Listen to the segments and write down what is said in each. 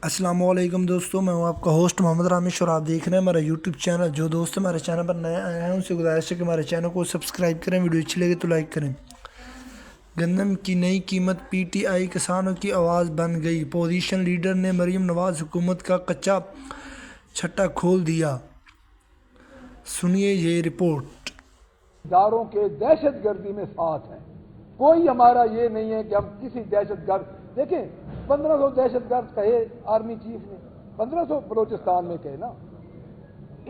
अस्सलाम वालेकुम दोस्तों, मैं हूं आपका होस्ट मोहम्मद रामिश और आप देख रहे हैं हमारा यूट्यूब चैनल। जो दोस्त हमारे चैनल पर नए आए हैं उनसे गुजारिश है कि हमारे चैनल को सब्सक्राइब करें, वीडियो अच्छी लगे तो लाइक करें। गंदम की नई कीमत पीटीआई किसानों की आवाज़ बन गई। पोजीशन लीडर ने मरीम नवाज हुकूमत का कच्चा छट्टा खोल दिया। सुनिए ये रिपोर्ट। दारों के दहशत गर्दी में साथ हैं। कोई हमारा ये नहीं है कि हम किसी दहशत गर्द, देखें 1500 दहशत गर्द कहे आर्मी चीफ ने, 1500 बलोचिस्तान में कहे ना।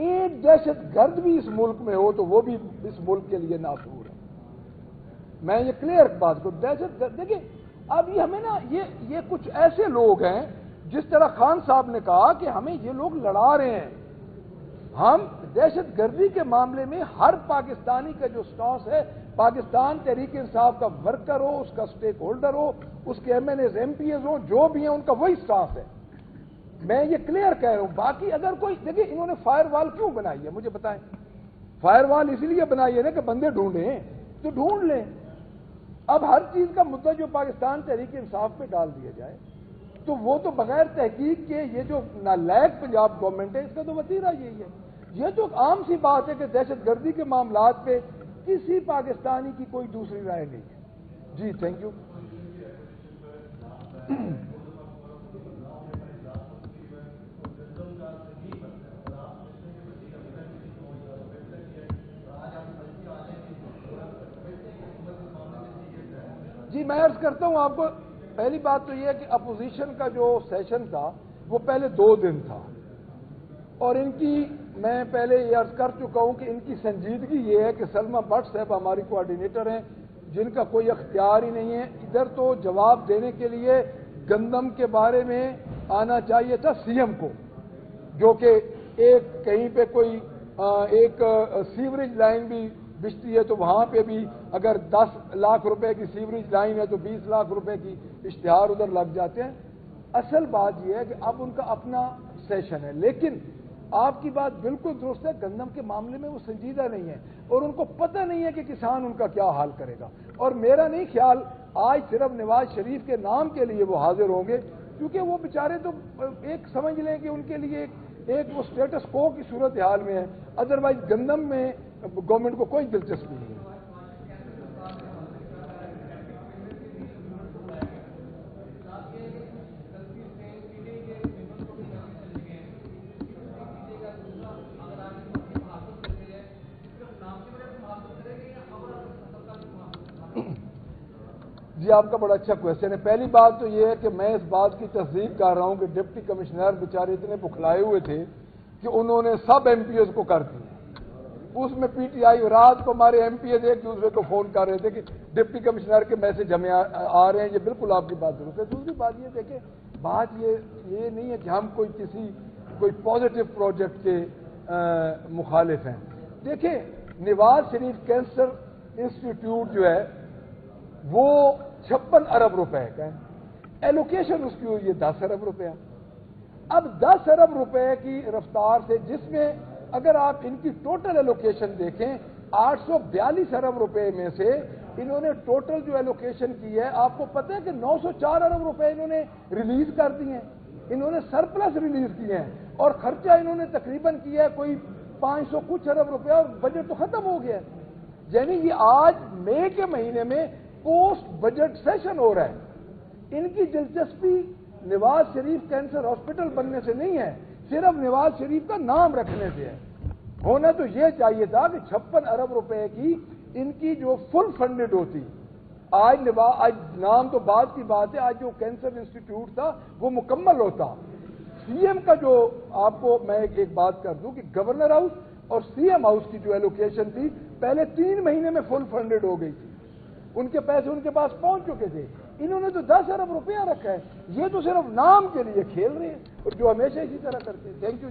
एक दहशत गर्द भी इस मुल्क में हो तो वो भी इस मुल्क के लिए नासूर है। मैं ये क्लियर बात को, दहशत गर्द देखिए, अब ये हमें ना ये कुछ ऐसे लोग हैं, जिस तरह खान साहब ने कहा कि हमें ये लोग लड़ा रहे हैं। हम दहशत गर्दी के मामले में हर पाकिस्तानी का जो स्टॉस है, पाकिस्तान तहरीक इंसाफ का वर्कर हो, उसका स्टेक होल्डर हो, उसके एमएनएस एमपीएस हो, जो भी हैं उनका वही स्टाफ है। मैं ये क्लियर कह रहा हूं। बाकी अगर कोई देखिए, इन्होंने फायरवॉल क्यों बनाई है मुझे बताएं। फायरवॉल इसलिए बनाई है ना कि बंदे ढूंढें तो ढूंढ लें। अब हर चीज का मुद्दा जो पाकिस्तान तहरीक इंसाफ पे डाल दिया जाए तो वो तो बगैर तहकीक के, ये जो नालायक पंजाब गवर्नमेंट है, इसका तो वतीरा यही है। ये तो आम सी बात है कि दहशत गर्दी के मामलात पे किसी पाकिस्तानी की कोई दूसरी राय नहीं है। जी थैंक यू। जी मैं अर्ज करता हूं आपको, पहली बात तो यह है कि अपोजिशन का जो सेशन था वो पहले 2 दिन था, और इनकी, मैं पहले ये अर्ज कर चुका हूं कि इनकी संजीदगी ये है कि सलमा भट्ट साहब हमारी कोऑर्डिनेटर हैं, जिनका कोई अख्तियार ही नहीं है। इधर तो जवाब देने के लिए गंदम के बारे में आना चाहिए था सीएम को, जो कि एक कहीं पे कोई एक सीवरेज लाइन भी बिछती है तो वहां पे भी अगर 10 लाख रुपए की सीवरेज लाइन है तो 20 लाख रुपए की इश्तिहार उधर लग जाते हैं। असल बात यह है कि अब उनका अपना सेशन है, लेकिन आपकी बात बिल्कुल दुरुस्त है, गंदम के मामले में वो संजीदा नहीं है और उनको पता नहीं है कि किसान उनका क्या हाल करेगा। और मेरा नहीं ख्याल आज सिर्फ नवाज शरीफ के नाम के लिए वो हाजिर होंगे, क्योंकि वो बेचारे तो एक समझ लें कि उनके लिए एक वो स्टेटस को की सूरत हाल में है। अदरवाइज गंदम में गवर्नमेंट को कोई दिलचस्पी नहीं है। जी आपका बड़ा अच्छा क्वेश्चन है। पहली बात तो ये है कि मैं इस बात की तस्दीक कर रहा हूं कि डिप्टी कमिश्नर बेचारे इतने बुखलाए हुए थे कि उन्होंने सब एमपीएस को कर दिया। उसमें पीटीआई रात को हमारे एमपीएस एक दूसरे को फोन कर रहे थे कि डिप्टी कमिश्नर के मैसेज हमें आ रहे हैं। ये बिल्कुल आपकी बात दुरुस्त है। दूसरी बात ये देखें, बात ये नहीं है कि हम कोई पॉजिटिव प्रोजेक्ट के मुखालिफ हैं। देखें, नवाज शरीफ कैंसर इंस्टीट्यूट जो है वो 56 अरब रुपए का है, एलोकेशन उसकी हुई है 10 अरब रुपया। अब 10 अरब रुपए की रफ्तार से, जिसमें अगर आप इनकी टोटल एलोकेशन देखें 842 अरब रुपए में से इन्होंने टोटल जो एलोकेशन की है, आपको पता है कि 904 अरब रुपए इन्होंने रिलीज कर दिए हैं, इन्होंने सरप्लस रिलीज किए हैं, और खर्चा इन्होंने तकरीबन किया है कोई 500 कुछ अरब रुपया, और बजट तो खत्म हो गया। यानी ये आज मई के महीने में पोस्ट बजट सेशन हो रहा है। इनकी दिलचस्पी नवाज शरीफ कैंसर हॉस्पिटल बनने से नहीं है, सिर्फ नवाज शरीफ का नाम रखने से है। होना तो यह चाहिए था कि 56 अरब रुपए की इनकी जो फुल फंडेड होती। आज नाम तो बात की बात है, आज जो कैंसर इंस्टीट्यूट था वो मुकम्मल होता। सीएम का जो, आपको मैं एक बात कर दूं कि गवर्नर हाउस और सीएम हाउस की जो एलोकेशन थी पहले 3 महीने में फुल फंडेड हो गई थी, उनके पैसे उनके पास पहुंच चुके थे। इन्होंने तो 10 अरब रुपया रखा है। ये तो सिर्फ नाम के लिए खेल रहे हैं, और जो हमेशा इसी तरह करते हैं। Thank you.